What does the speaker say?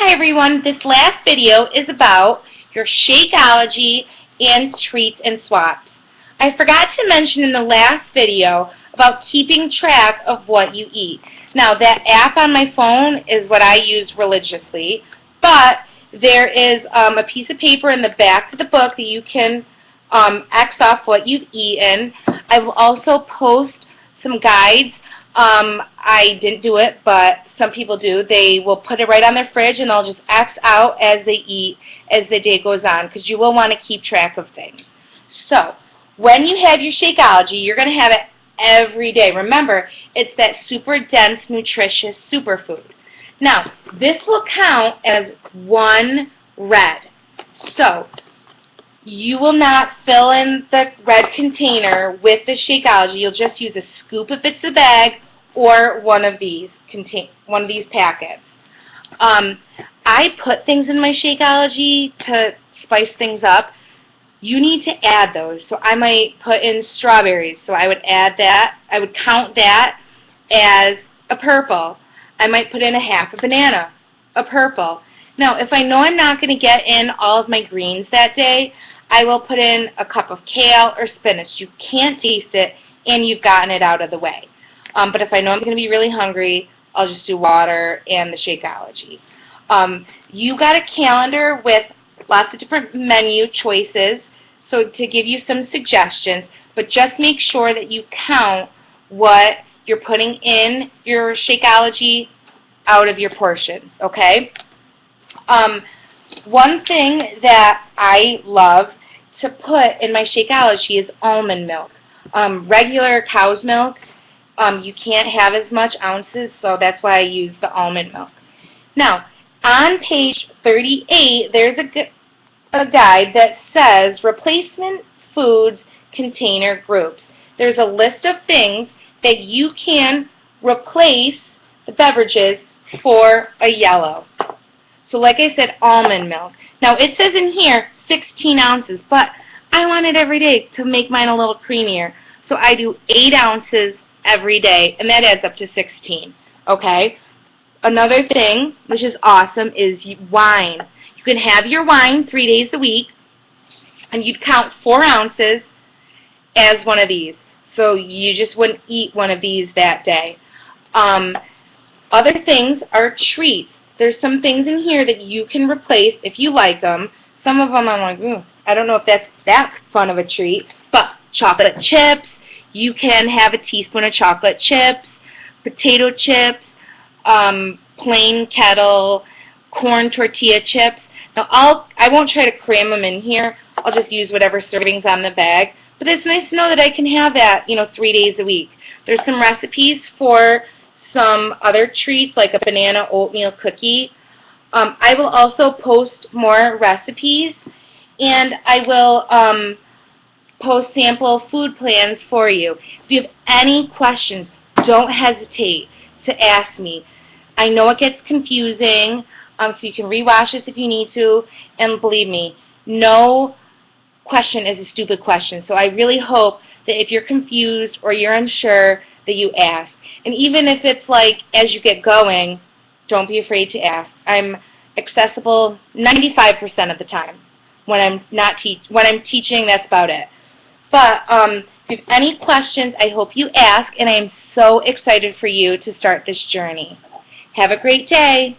Hi everyone, this last video is about your Shakeology and treats and swaps. I forgot to mention in the last video about keeping track of what you eat. Now that app on my phone is what I use religiously, but there is a piece of paper in the back of the book that you can X off what you've eaten. I will also post some guides. I didn't do it, but some people do. They will put it right on their fridge and they'll just X out as they eat as the day goes on, because you will want to keep track of things. So, when you have your Shakeology, you're going to have it every day. Remember, it's that super dense, nutritious superfood. Now, this will count as one red. So, you will not fill in the red container with the Shakeology. You'll just use a scoop if it's a bag or one of these packets. I put things in my Shakeology to spice things up. You need to add those. So I might put in strawberries. So I would add that. I would count that as a purple. I might put in a half a banana, a purple. Now, if I know I'm not going to get in all of my greens that day, I will put in a cup of kale or spinach. You can't taste it, and you've gotten it out of the way. But if I know I'm going to be really hungry, I'll just do water and the Shakeology. You got a calendar with lots of different menu choices, so to give you some suggestions, but just make sure that you count what you're putting in your Shakeology out of your portions, okay? One thing that I love to put in my Shakeology is almond milk. Regular cow's milk, you can't have as much ounces, so that's why I use the almond milk. Now, on page 38, there's a guide that says replacement foods container groups. There's a list of things that you can replace the beverages for a yellow. So like I said, almond milk. Now it says in here 16 ounces, but I want it every day to make mine a little creamier. So I do 8 ounces every day, and that adds up to 16. Okay? Another thing, which is awesome, is wine. You can have your wine 3 days a week, and you'd count 4 ounces as one of these. So you just wouldn't eat one of these that day. Other things are treats. There's some things in here that you can replace if you like them. Some of them I'm like, I don't know if that's that fun of a treat. But chocolate chips, you can have a teaspoon of chocolate chips, potato chips, plain kettle, corn tortilla chips. Now I won't try to cram them in here. I'll just use whatever servings on the bag. But it's nice to know that I can have that, 3 days a week. There's some recipes for some other treats like a banana oatmeal cookie. I will also post more recipes, and I will post sample food plans for you. If you have any questions, don't hesitate to ask me. I know it gets confusing, so you can rewatch this if you need to, and believe me, no question is a stupid question. So I really hope that if you're confused or you're unsure, that you ask. And even if it's like as you get going, don't be afraid to ask. I'm accessible 95% of the time. When I'm teaching, that's about it. But if you have any questions, I hope you ask, and I am so excited for you to start this journey. Have a great day.